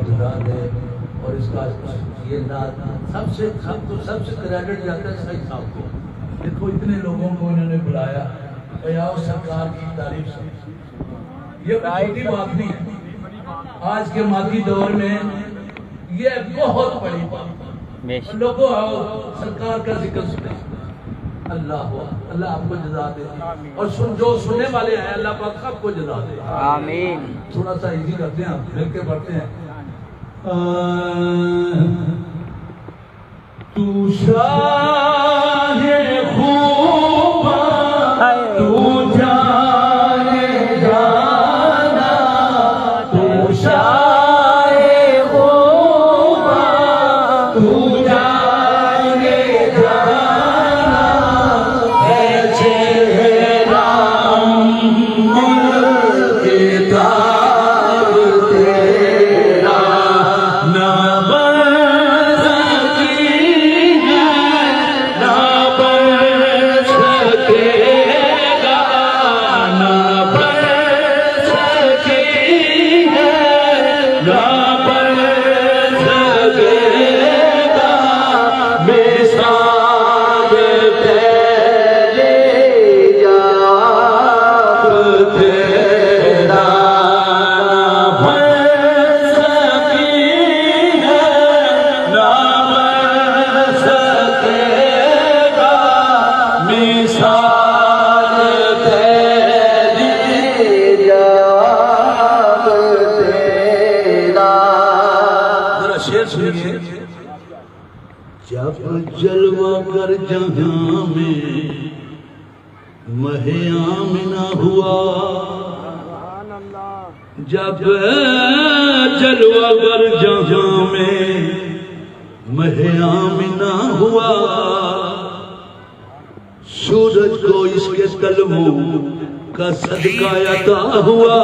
जुदा दे। और इसका ये नात सबसे क्रेडिट जाता है सही साहब को। देखो इतने लोगों को इन्होंने बुलाया, आओ सरकार की तारीफ से, ये छोटी बात नहीं है। आज के मादी दौर में ये बहुत बड़ी बात। लोगों आओ सरकार का जिक्र सुने। अल्लाह आपको जज़ा दे, और जो सुनने वाले हैं अल्लाह पाक सबको जज़ा दे। आमीन। थोड़ा सा इजी करते हैं, मिल के पढ़ते हैं। तू शाहे खूबा तू जाने जाना, तू शाहे खूबा तू जाने जाना, ऐसे राम किताब तेरा ना बन सकी है, ना बन सकेगा, ना बन सकी है, ना बन सकेगा, मिसाल तेरे याद तेरा ना बन सकी है, ना बन सकेगा, मिसाल तेरी याद तेरा। जरा शेर सुनिए। जब जलवा कर जहां में महे आमिना हुआ, जब जलवा कर जहां में महे आमिना हुआ, सूरज को इसके कलमों का सदका अता हुआ,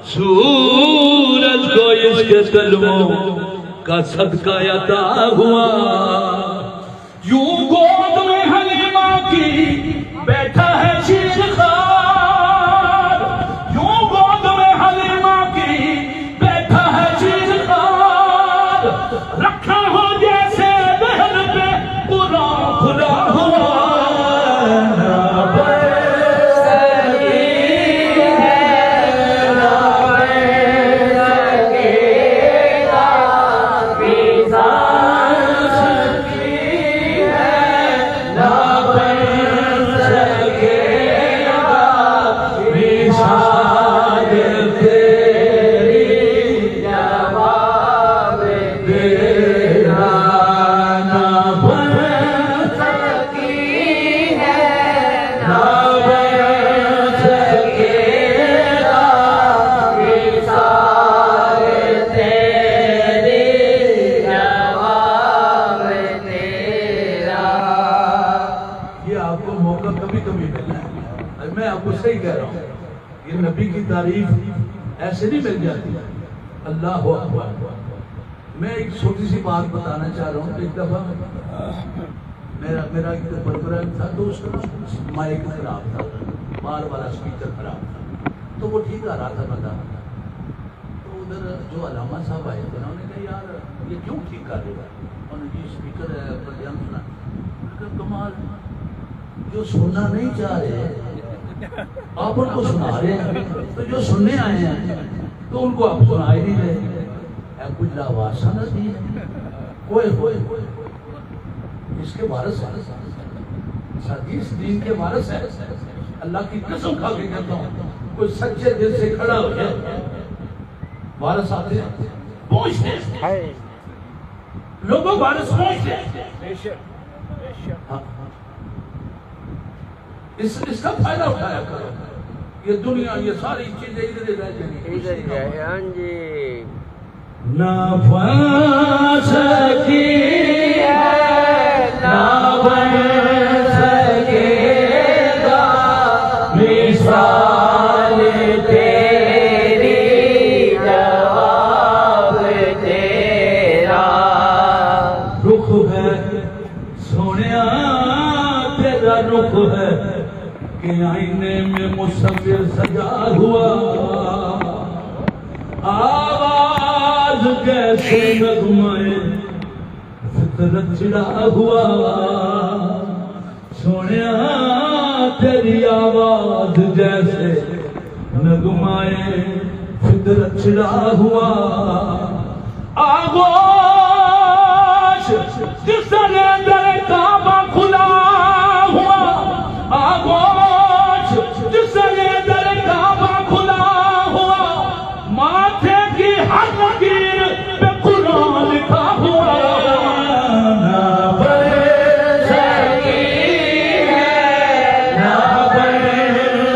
सूरज को इसके कलमों का सदका अता हुआ। यूं गोद में हलीमा की बैठा है शीर खार, यूं गोद में हलीमा की बैठा है शीर खार, रखा हो जैसे दहन पे पूरा खुला हुआ, ना बन सकी है, ना बन सकेगा, मिसाल सकी है, ना बन सकेगा, मिसाल तेरी जवाब तेरा ना बन सकी है, ना बन सकेगा, मिसाल तेरी जवाब तेरा। ये आपको मौका कभी कभी मिलना है। मैं आपको सही कह रहा हूँ, ये नबी की तारीफ ऐसे नहीं मिल जाती। अल्लाह अकबर। मैं एक छोटी सी बात बताना चाह रहा हूँ। एक दफा मेरा एक प्रोग्राम था, तो उसका माइक खराब था, बार वाला स्पीकर खराब था, तो वो ठीक आ रहा था बता। तो उधर जो अलामा साहब आए थे, उन्होंने कहा यार ये क्यों ठीक कर देगा, उन्होंने ये स्पीकर है बयान सुना। कमाल, जो सुनना नहीं चाह रहे आप उनको सुना रहे हैं, तो जो सुनने आए हैं तो उनको आप सुना ही नहीं रहे। कुछ लावासा नहीं है, कोई इसके वारिस इस दीन के वारिस है। अल्लाह की कसम खा के कहता हूँ, कोई सच्चे दिल से खड़ा हो जाए, वारिस आते हैं, पहुंचते हैं लोगों, वारिस पहुंचते हैं। हाँ। इसका फायदा उठाया करो। ये दुनिया, ये सारी चीजें इधर रह जाएंगी। ना बन सकी है, ना बन सकेगा, मिसाल तेरी जवाब तेरा। रुख है सोनिया तेरा, रुख है कि आईने में मुसव्विर सजा हुआ, आवाज आवाज कैसे नगमाए फितरत चिड़ा हुआ सोनिया तेरी आवाज जैसे नगमाए फितरत चिड़ा हुआ आगोश जिसने दर काबा खुला हुआ आगोश जिसने दर काबा खुला हुआ माथे की हर लकीर पे कुरान लिखा हुआ ना बन सकी है ना बन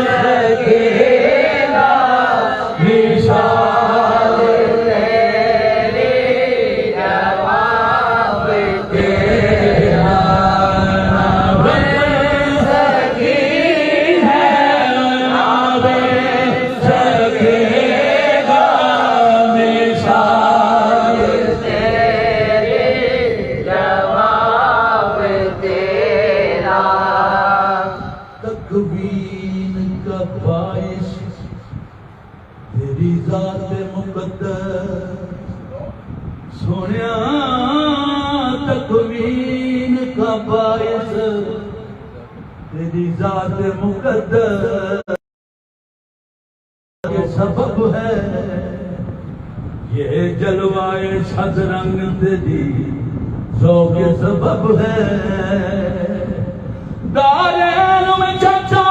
सकेगा मिसाल तेरी जवाब तेरा ना बन सकी है ना बन सकेगा मिसाल तेरे जवाब तेरा तकवीन का बाइश तेरी जात मुकद्दस सोनिया तकवीन का बाइश तेरी जात मुकद्दस ये सबब है ये जलवाए सदरंग तेरी ज़ौक़ के सबब है दारेन में चचा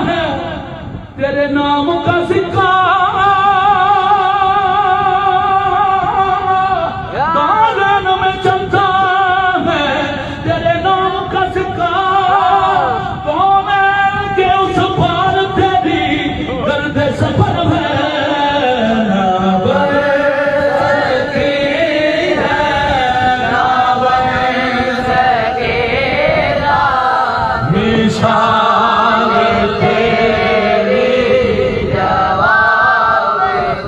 है तेरे नाम का सिक्का दारेन में चचा है तेरे नाम का सिक्का कौन के उस पार तेरी दर्द सफर है ना बन सकी है ना बन सकेगा मिसाल तेरी जवाब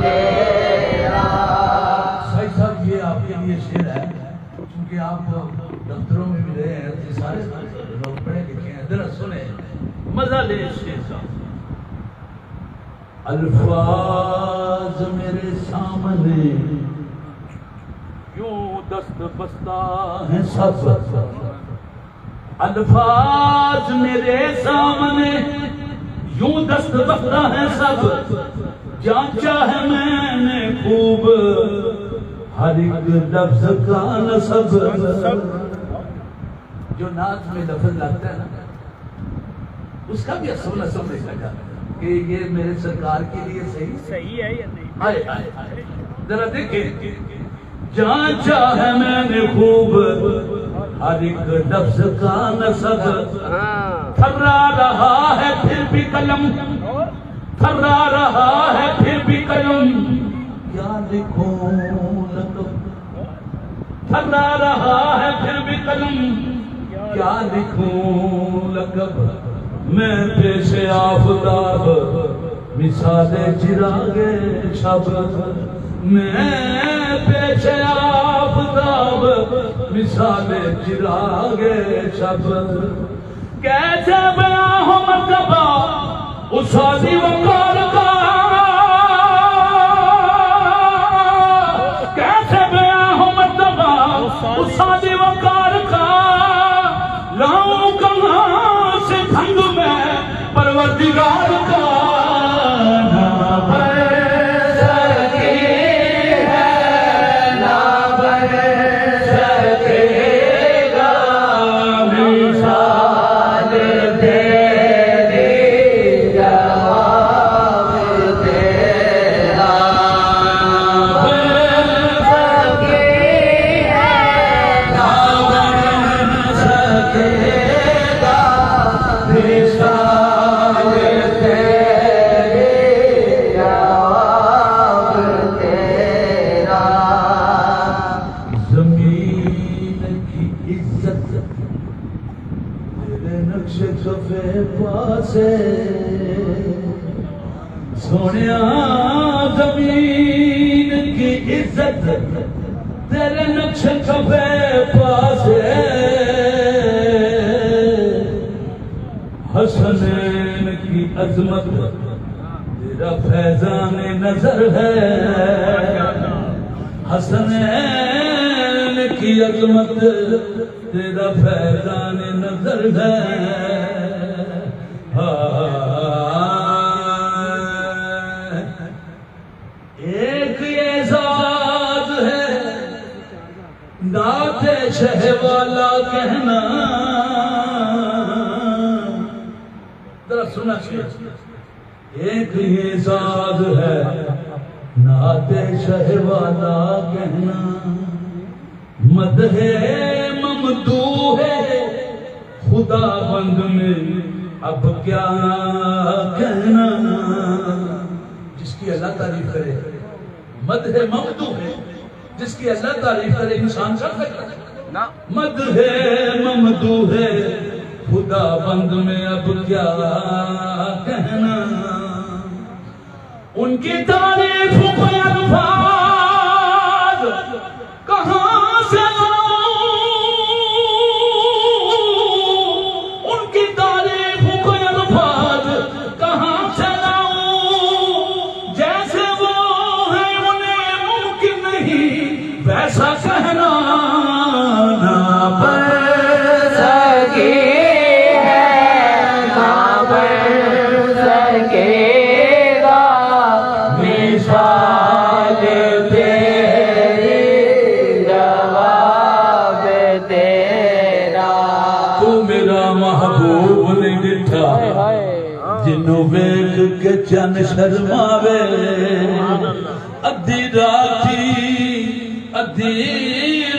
तेरा भाई साहब ये आपके लिए शेर है क्योंकि आप दफ्तरों में भी रहे हैं ये सारे लोग पढ़े लिखे हैं जरा सुने मजा ले इस शेर का अल्फाज मेरे सामने यूं दस्त बस्ता है सब अल्फाज मेरे सामने यूं दस्त बस्ता है सब जांचा है मैंने खूब हर एक लफ्ज का नसब जो नाच में लफ्ज लगता है ना उसका भी असब नसब देखा जाता है कि ये मेरे सरकार के लिए सही है या नहीं? आए आए आए जरा देखें जांचा है मैंने खूब हर एक लफ्ज का नसब थर्रा रहा है फिर भी कलम थर्रा रहा है फिर भी कलम क्या लिखूं लकब थर्रा रहा है फिर भी कलम क्या लिखूं लकब मैं पेश आफताब मिसाले चिरागे शब मैं पेश आफताब मिसाले चिरागे शब कैसे बयां हो मर्तबा उस शादी वकार का कैसे बयां हो मर्तबा उस शादी वकार का लाऊं कहां से धंग में परवरदिगार का ना बन सकी है ना बन सकेगा मिसाल तेरी जवाब तेरा सकी है ना बन सकेगा मिसाल तेरी जवाब तेरा जमीन की इज्जत तेरे नक्शे कफे पासे सोनिया जमीन की इज्जत तेरे नक्शे कफे पासे हसनैन की अजमत तेरा फैजान नजर है अजमत तेरा फैजान नजर है। एक ये साज है नाते शहवाला कहना, जरा सुना। एक ये साज है नाते शहवाला कहना, मद है ममदू है खुदा बंद में अब क्या कहना। जिसकी अल्लाह तारीफ करे, मद है ममदू है जिसकी अल्लाह तारीफ करे इंसान कर सकता। मद है ममदू है खुदा बंद में अब क्या कहना। उनकी तारीफ को अल्फाज कहां से लाऊं, उनकी तारीफ को अल्फाज कहां से लाऊं। जैसे वो है उन्हें मुमकिन नहीं वैसा कहना। ना बन सके ना बन सकेगा मिसाल तेरी जवाब तेरा। तू मेरा महबूब नहीं डिठा जिन्हों वेख के चन शर्मावे। अद्धी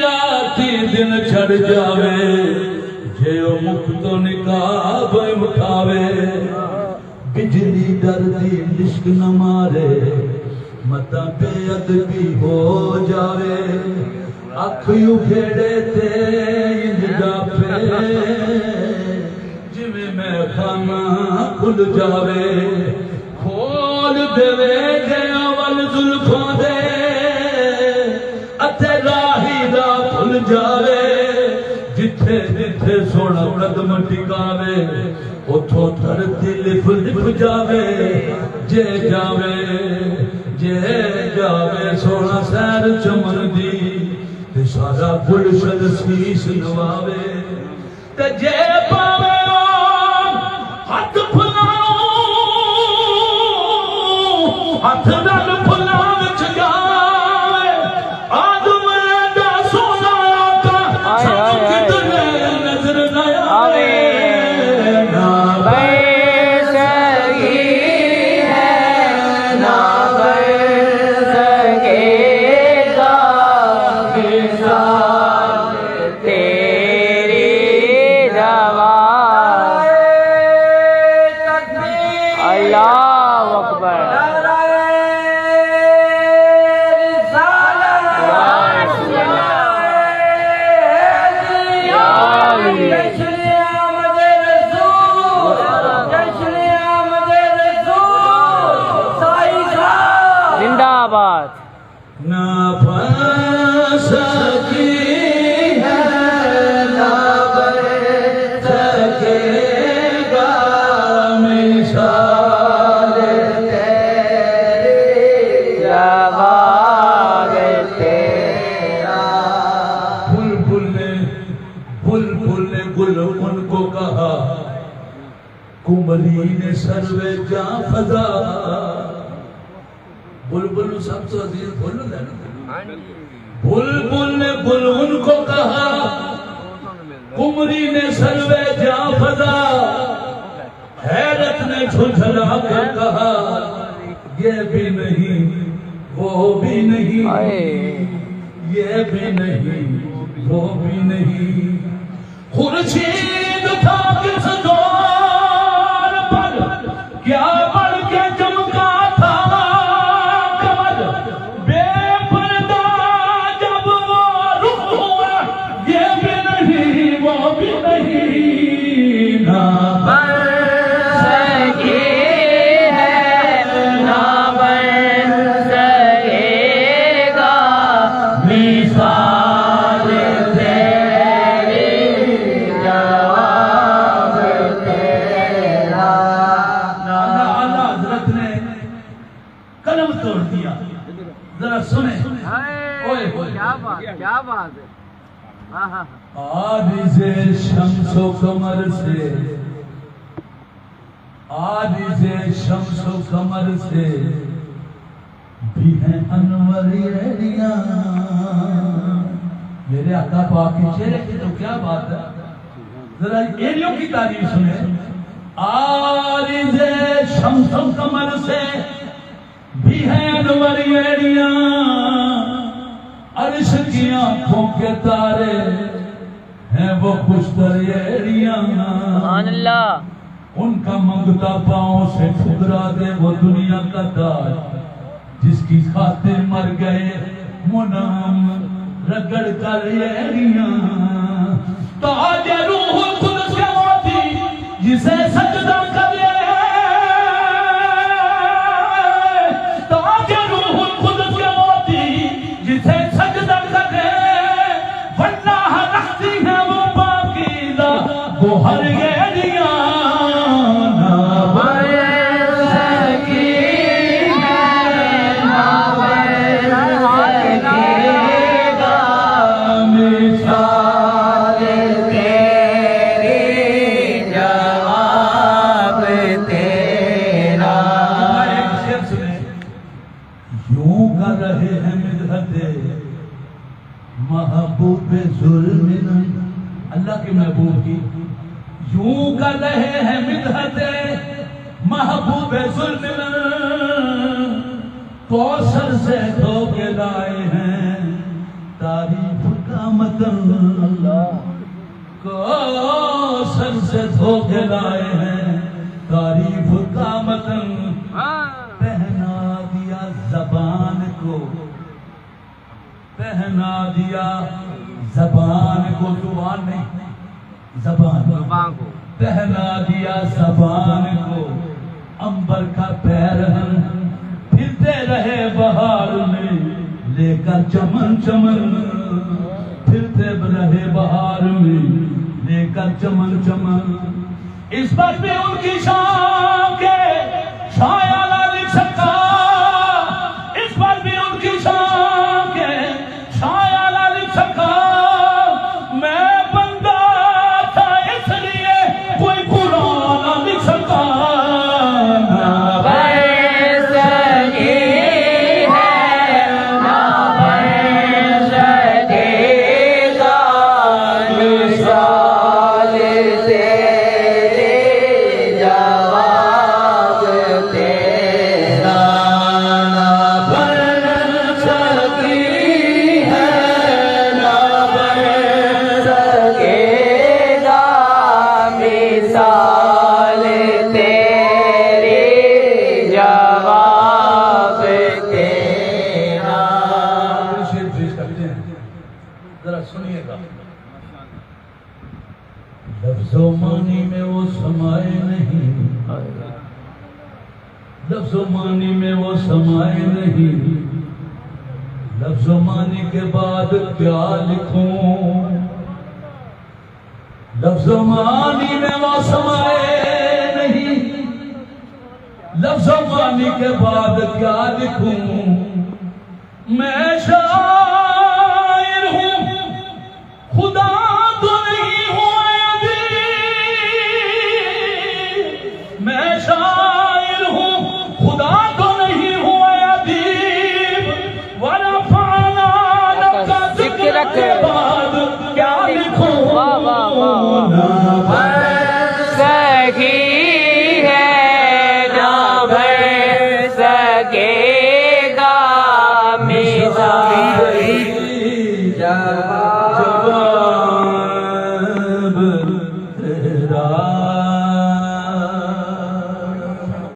राती दिन छड़ जावे जे ओ मुख तो निकाब उठावे। बिजली डरदी लिश्क न मारे मता बेअदबी हो जावे। अख उखेड़े ते इंज जाफे जिवें मैं खाना खुल जावे। खोल देवे जे अवल जुल्फां दे अते राही दा भुल जावे। जिथे जिथे सोना कदम टिकावे उथों धरती लिफ लिफ जावे। जे जावे सोना सैर चमन दी ते सारा गुलशन शीश नवावे। ते जे पावे हथ फुलाओ हथ नाल फुलां विच जावे। आदम दा सोना आका सब किधरे नजर न आवे। ना बन सकी है ना बन सकेगा मिसाल तेरी जवाब। अल्लाह अकबर। जिंदाबाद। ना बन सकी है ना बन सकेगा मिसाल तेरी जवाब तेरा। बुलबुल ने गुल उनको कहा कुमरी ने सर्वे जा फजा। बुलबुल सब तो अजीज बोल ना। बुलबुल ने गुल उनको कहा कुमरी ने सर्वे जा फजा। हैरत ने झुझला कर कहा ये भी नहीं वो भी नहीं ये भी नहीं वो भी नहीं। खुर्शीद था किस दौर पर क्या बढ़ के चमका था कमर। बेपर्दा जब वो रुख हुआ ये भी नहीं वो भी नहीं। ना बन सकी है ना बन सकेगा मिसाल तेरी जवाब तेरा। आला हजरत ने कलम तोड़ दिया। जरा सुने। ओए क्या बात है। आरिज़े शम्सो कमर से, आरिज़े शम्सो कमर से भी हैं अनवर एड़ियां। मेरे आका पाक के चेहरे की तो क्या बात है, जरा एड़ियों की तारीफ सुने। आरिज़े शम्सो कमर से भी हैं अनवर एड़ियां, अर्श की आंखों के तारे हैं वो खुशतर एड़ियां। उनका मंगता पाँव से ठुकरा दे वो दुनिया का ताज, जिसकी खातिर मर गए मुनाम रगड़ कर एड़ियां। ताज रूह कुद्स के मोती जिसे सजदा करे, ताज रूह कुद्स के मोती जिसे सजदा करे, वरना रखती है वो पाकीज़ा वो हर एड़ियां। महबूब जुल्म, अल्लाह के महबूब की यूं कर रहे हैं मिदहते महबूब जुल्म, कौसर से धो के लाए हैं तारीफ का मतन। कौसर से धो के लाए हैं तारीफ का मतन। पहना दिया जबान को, पहना दिया जबान को, जुबान नहीं जबान को, पहना दिया जबान को अंबर का पैरहन। फिरते रहे बहार में लेकर चमन चमन, फिरते रहे बहार में लेकर चमन चमन। इस पर भी उनकी शान के छाया ना लिख सका, इस पर भी उनकी शान के छाया ना लिख सका। मैं बंदा था इसलिए कोई कुरान ना लिख सका। जरा सुनिएगा, लफ्ज़ों मानी में वो समाए नहीं, लफ्ज़ों मानी में वो समाए नहीं। लफ्ज़ों मानी के बाद क्या लिखूं, लफ्ज़ों मानी में वो समाए नहीं। लफ्ज़ों मानी के बाद क्या लिखूं, मैं शायर हूं खुदा तो नहीं हूं अदीब। मैं शायर हूं खुदा तो नहीं हूं अदीब। वरफ़अना लका ज़िक्रक के बाद क्या लिखूं, सही है ना भर सके।